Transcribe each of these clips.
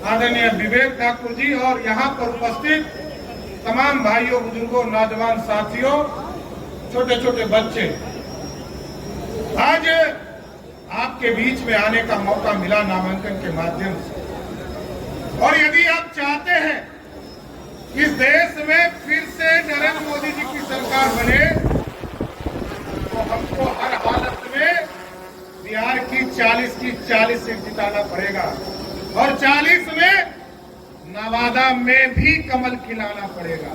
आदरणीय विवेक ठाकुर जी और यहाँ पर उपस्थित तमाम भाइयों, बुजुर्गों, नौजवान साथियों, छोटे छोटे बच्चे, आज आपके बीच में आने का मौका मिला नामांकन के माध्यम से। और यदि आप चाहते हैं इस देश में फिर से नरेंद्र मोदी जी की सरकार बने, तो हमको हर हालत में बिहार की 40 की 40 सीट जिताना पड़ेगा और 40 में नवादा में भी कमल खिलाना पड़ेगा।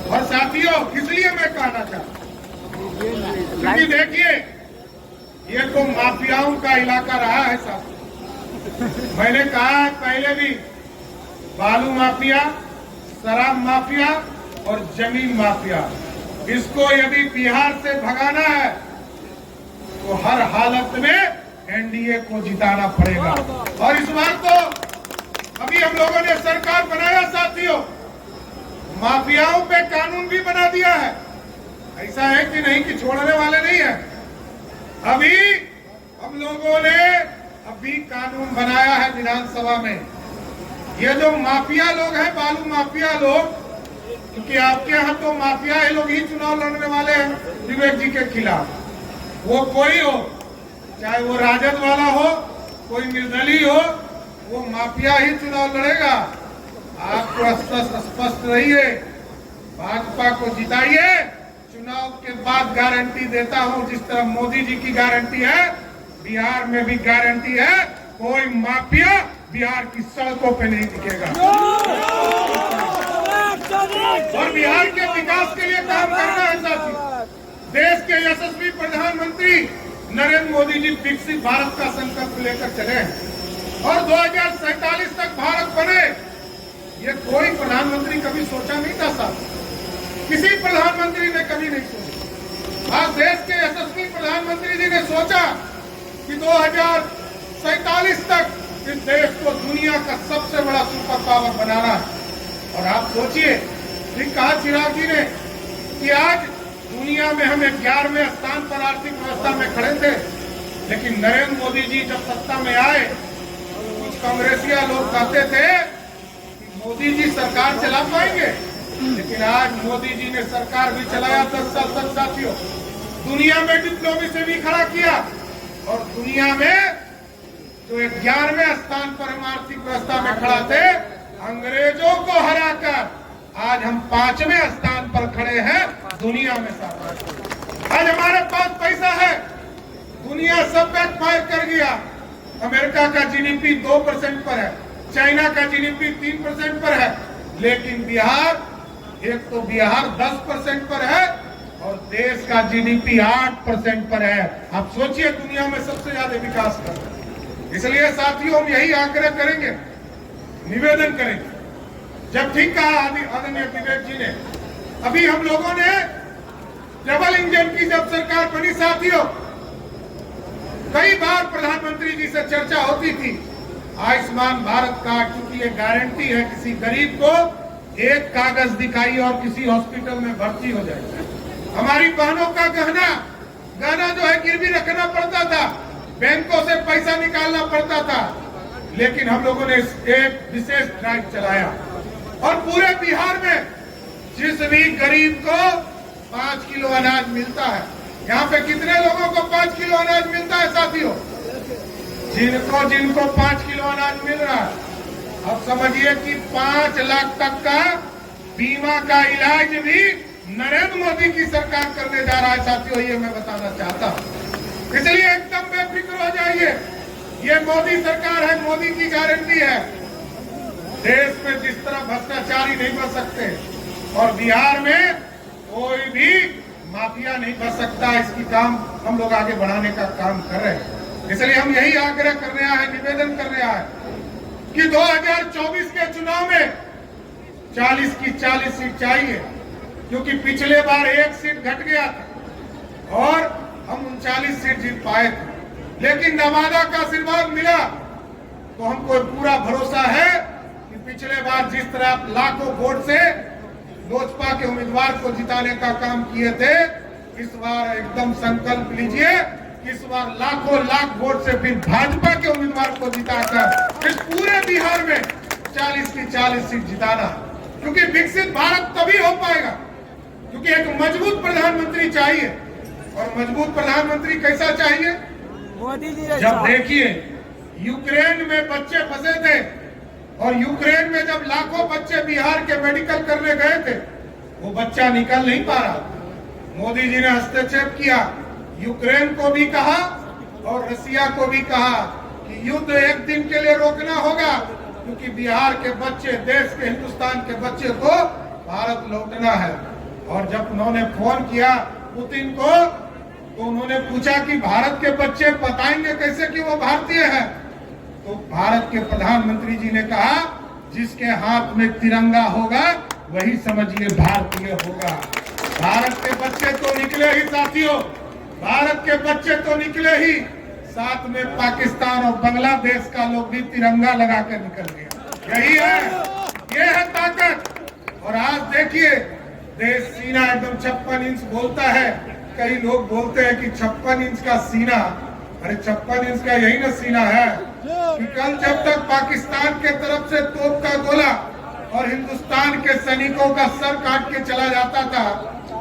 और साथियों, इसलिए मैं कहना चाहता हूं क्योंकि देखिए, ये तो माफियाओं का इलाका रहा है साथियों। मैंने कहा है पहले भी, बालू माफिया, शराब माफिया और जमीन माफिया, इसको यदि बिहार से भगाना है तो हर हालत में एनडीए को जिताना पड़ेगा। और इस बार तो अभी हम लोगों ने सरकार बनाया साथियों, माफियाओं पे कानून भी बना दिया है। ऐसा है कि नहीं कि छोड़ने वाले नहीं है। अभी हम लोगों ने कानून बनाया है विधानसभा में। ये जो माफिया लोग हैं, बालू माफिया लोग, क्योंकि आपके यहाँ तो माफिया ये लोग ही चुनाव लड़ने वाले हैं विवेक जी के खिलाफ। वो कोई हो, चाहे वो राजद वाला हो, कोई निर्दलीय हो, वो माफिया ही चुनाव लड़ेगा। आपको स्पष्ट रहिए, भाजपा को जिताइए। चुनाव के बाद गारंटी देता हूं, जिस तरह मोदी जी की गारंटी है, बिहार में भी गारंटी है, कोई माफिया बिहार की सड़कों पे नहीं दिखेगा। और बिहार के विकास के लिए काम करना है साथी। देश के यशस्वी प्रधानमंत्री नरेंद्र मोदी जी विकसित भारत का संकल्प लेकर चले और 2047 तक भारत बने। ये कोई प्रधानमंत्री कभी सोचा नहीं था साहब, किसी प्रधानमंत्री ने कभी नहीं सोचा। आज देश के यशस्वी प्रधानमंत्री जी ने सोचा कि 2047 तक इस देश को दुनिया का सबसे बड़ा सुपर पावर बनाना है। और आप सोचिए, ठीक कहा चिराग जी ने कि आज दुनिया में हम 11वें स्थान पर आर्थिक व्यवस्था में खड़े थे, लेकिन नरेंद्र मोदी जी जब सत्ता में आए, कुछ कांग्रेसिया लोग कहते थे कि मोदी जी सरकार चला पाएंगे, लेकिन आज मोदी जी ने सरकार भी चलाया 10 साल तक साथियों। दुनिया में डिप्लोमेसी भी खड़ा किया और दुनिया में जो 11वें स्थान पर हम आर्थिक व्यवस्था में खड़ा थे, अंग्रेजों को हराकर आज हम 5वें स्थान पर खड़े हैं दुनिया में। आज हमारे पास पैसा है, दुनिया सब बैकफायर कर गया। अमेरिका का जीडीपी 2% पर है, चाइना का जीडीपी 3% पर है, लेकिन बिहार, एक तो बिहार 10% पर है और देश का जीडीपी 8% पर है। आप सोचिए, दुनिया में सबसे ज्यादा विकास कर रहे हैं। इसलिए साथियों, हम यही आग्रह करेंगे, निवेदन करेंगे। जब ठीक कहा आदरणीय विवेक जी ने, अभी हम लोगों ने डबल इंजन की जब सरकार बनी साथियों, कई बार प्रधानमंत्री जी से चर्चा होती थी आयुष्मान भारत कार्ड, क्योंकि ये गारंटी है किसी गरीब को एक कागज दिखाई और किसी हॉस्पिटल में भर्ती हो जाए। हमारी बहनों का गहना जो है गिरवी रखना पड़ता था, बैंकों से पैसा निकालना पड़ता था, लेकिन हम लोगों ने एक विशेष ड्राइव चलाया और पूरे बिहार में जिस भी गरीब को 5 किलो अनाज मिलता है, यहाँ पे कितने लोगों को 5 किलो अनाज मिलता है साथियों? जिनको 5 किलो अनाज मिल रहा है, अब समझिए कि 5 लाख तक का बीमा का इलाज भी नरेंद्र मोदी की सरकार करने जा रहा है साथियों, ये मैं बताना चाहता हूँ। इसलिए एकदम बेफिक्र हो जाइए, ये मोदी सरकार है, मोदी की गारंटी है। देश में जिस तरह भ्रष्टाचारी नहीं बच सकते और बिहार में कोई भी माफिया नहीं बच सकता, इसकी काम हम लोग आगे बढ़ाने का काम कर रहे हैं। इसलिए हम यही आग्रह कर रहे हैं, निवेदन कर रहे हैं कि 2024 के चुनाव में 40 की 40 सीट चाहिए, क्योंकि पिछले बार 1 सीट घट गया था और हम 39 सीट जीत पाए थे, लेकिन नवादा का आशीर्वाद मिला। तो हमको पूरा भरोसा है कि पिछले बार जिस तरह लाखों वोट से लोजपा के उम्मीदवार को जिताने का काम किए थे, इस बार एकदम संकल्प लीजिए, इस बार लाखों लाख वोट से फिर भाजपा के उम्मीदवार को जिताकर इस पूरे बिहार में 40 की 40 सीट जिताना, क्योंकि विकसित भारत तभी हो पाएगा क्योंकि एक मजबूत प्रधानमंत्री चाहिए। और मजबूत प्रधानमंत्री कैसा चाहिए? मोदी जी जब देखिए यूक्रेन में बच्चे फंसे थे और यूक्रेन में जब लाखों बच्चे बिहार के मेडिकल करने गए थे, वो बच्चा निकल नहीं पा रहा। मोदी जी ने हस्तक्षेप किया, यूक्रेन को भी कहा और रसिया को भी कहा कि युद्ध एक दिन के लिए रोकना होगा, क्योंकि बिहार के बच्चे, देश के, हिंदुस्तान के बच्चे को भारत लौटना है। और जब उन्होंने फोन किया पुतिन को, तो उन्होंने पूछा कि भारत के बच्चे बताएंगे कैसे कि वो भारतीय है? तो भारत के प्रधानमंत्री जी ने कहा, जिसके हाथ में तिरंगा होगा वही समझिए भारतीय होगा। भारत के बच्चे तो निकले ही साथियों, भारत के बच्चे तो निकले ही, साथ में पाकिस्तान और बांग्लादेश का लोग भी तिरंगा लगा कर निकल गया। यही है, ये है ताकत। और आज देखिए देश सीना एकदम 56 इंच बोलता है। कई लोग बोलते हैं कि 56 इंच का सीना, अरे 56 इंच का यही ना सीना है कि कल जब तक पाकिस्तान के तरफ से तोप का गोला और हिंदुस्तान के सैनिकों का सर काट के चला जाता था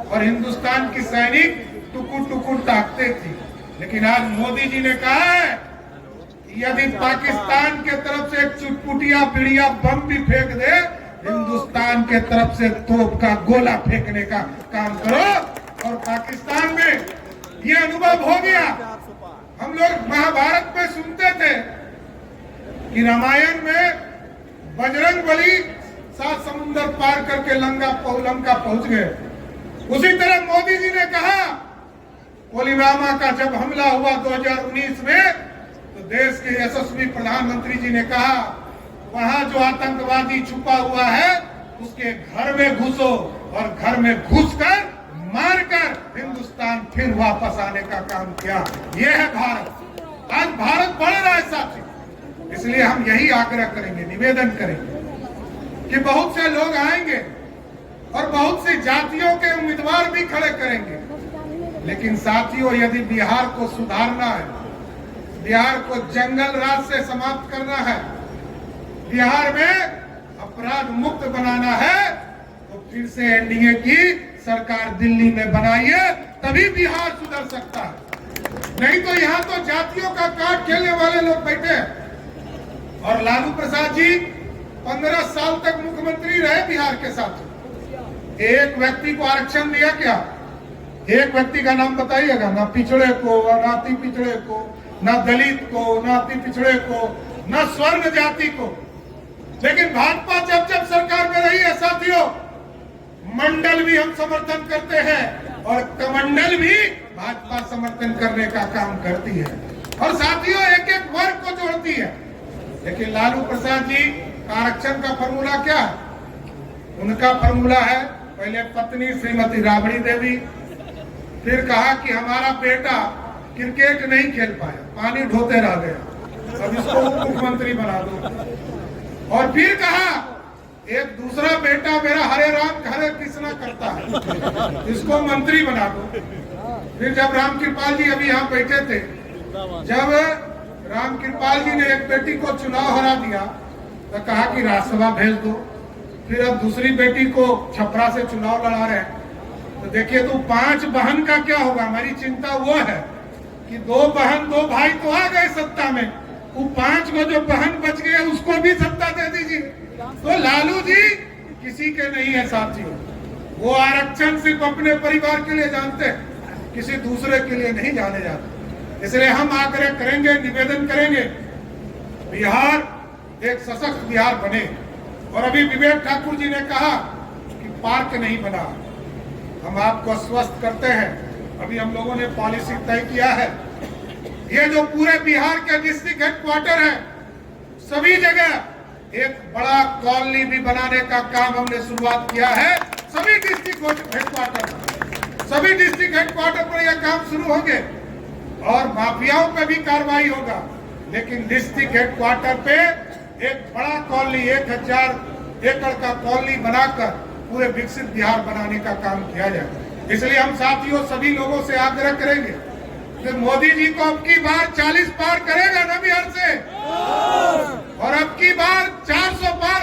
और हिंदुस्तान की सैनिक टुकुर टुकुर ताकते थी, लेकिन आज मोदी जी ने कहा है कि यदि पाकिस्तान के तरफ से एक चुटपुटिया पिड़िया बम भी फेंक दे, हिंदुस्तान के तरफ से तोप का गोला फेंकने का काम करो। और पाकिस्तान में ये अनुभव हो गया। हम लोग महाभारत में सुनते थे कि रामायण में बजरंग बली 7 समुद्र पार करके लंका पहुंच गए। उसी तरह मोदी जी ने कहा, पुलवामा का जब हमला हुआ 2019 में, तो देश के यशस्वी प्रधानमंत्री जी ने कहा, वहां जो आतंकवादी छुपा हुआ है उसके घर में घुसो, और घर में घुसकर मारकर हिंदुस्तान फिर वापस आने का काम किया। यह है भारत। आज भारत बढ़ रहा है साथी, इसलिए हम यही आग्रह करेंगे, निवेदन करेंगे कि बहुत से लोग आएंगे और बहुत सी जातियों के उम्मीदवार भी खड़े करेंगे, लेकिन साथियों यदि बिहार को सुधारना है, बिहार को जंगल राज से समाप्त करना है, बिहार में अपराध मुक्त बनाना है, तो फिर से एनडीए की सरकार दिल्ली में बनाइए, तभी बिहार सुधर सकता है। नहीं तो यहाँ तो जातियों का कार्ड खेलने वाले लोग बैठे हैं। और लालू प्रसाद जी 15 साल तक मुख्यमंत्री रहे बिहार के साथ, एक व्यक्ति को आरक्षण दिया क्या? एक व्यक्ति का नाम बताइएगा, ना पिछड़े को, ना अति पिछड़े को, ना दलित को, ना अति पिछड़े को, ना स्वर्ण जाति को। लेकिन भाजपा जब जब सरकार में रही है साथियों, मंडल भी हम समर्थन करते हैं और कमंडल भी भाजपा समर्थन करने का काम करती है, और साथियों एक एक वर्ग को जोड़ती है। लेकिन लालू प्रसाद जी का आरक्षण का फॉर्मूला क्या है? उनका फॉर्मूला है, पहले पत्नी श्रीमती राबड़ी देवी, फिर कहा कि हमारा बेटा क्रिकेट नहीं खेल पाया, पानी ढोते रह गया, अब इसको मुख्यमंत्री बना दो। और फिर कहा एक दूसरा बेटा मेरा हरे राम हरे कृष्णा करता है, इसको मंत्री बना दो। फिर जब रामकृपाल जी अभी यहाँ बैठे थे, जब रामकृपाल जी ने एक बेटी को चुनाव हरा दिया तो कहा कि राज्यसभा भेज दो। फिर अब दूसरी बेटी को छपरा से चुनाव लड़ा रहे हैं। तो देखिए तो 5 बहन का क्या होगा? हमारी चिंता वो है कि 2 बहन 2 भाई तो आ गए सत्ता में, वो 5 को जो बहन बच गए उसको भी सत्ता दे दीजिए। तो लालू जी किसी के नहीं है साथियों, वो आरक्षण सिर्फ अपने परिवार के लिए जानते हैं, किसी दूसरे के लिए नहीं जाने जाते। इसलिए हम आग्रह करेंगे, निवेदन करेंगे, बिहार एक सशक्त बिहार बने। और अभी विवेक ठाकुर जी ने कहा कि पार्क नहीं बना, हम आपको आश्वस्त करते हैं, अभी हम लोगों ने पॉलिसी तय किया है। ये जो पूरे बिहार के डिस्ट्रिक्ट हेडक्वार्टर है, सभी जगह एक बड़ा कॉलोनी भी बनाने का काम हमने शुरुआत किया है। सभी डिस्ट्रिक्ट हेडक्वार्टर पर यह काम शुरू होंगे और माफियाओं पे भी कार्रवाई होगा, लेकिन डिस्ट्रिक्ट हेडक्वार्टर पे एक बड़ा कॉलोनी 1000 एकड़ का कॉलोनी बनाकर पूरे विकसित बिहार बनाने का काम किया जाए। इसलिए हम साथियों सभी लोगों से आग्रह करेंगे कि मोदी जी को अब की बार 40 पार करेगा ना बिहार से, और अब की बार 400 पार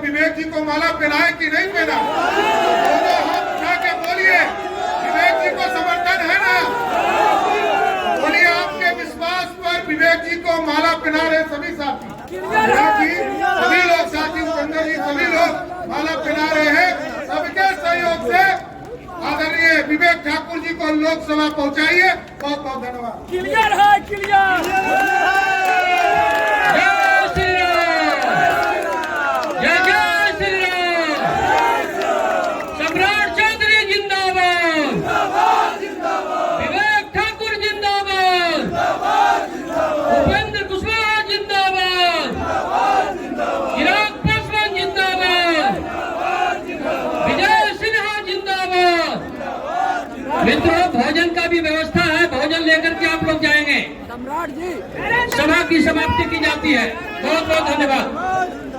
विवेक जी को माला पहनाए कि नहीं पहना? दोनों हाथ उठा के बोलिए, विवेक जी को समर्थन है ना? बोलिए, आपके विश्वास पर विवेक जी को माला पहना रहे सभी साथी, विवेक जी, सभी लोग साथी, संजय जी, सभी लोग माला पहना रहे हैं। सबके सहयोग से आदरणीय विवेक ठाकुर जी को लोकसभा पहुंचाइए। बहुत बहुत धन्यवाद। क्लियर है, क्लियर। मित्रों, भोजन का भी व्यवस्था है, भोजन लेकर के आप लोग जाएंगे। सम्राट जी, सभा की समाप्ति की जाती है। बहुत बहुत धन्यवाद।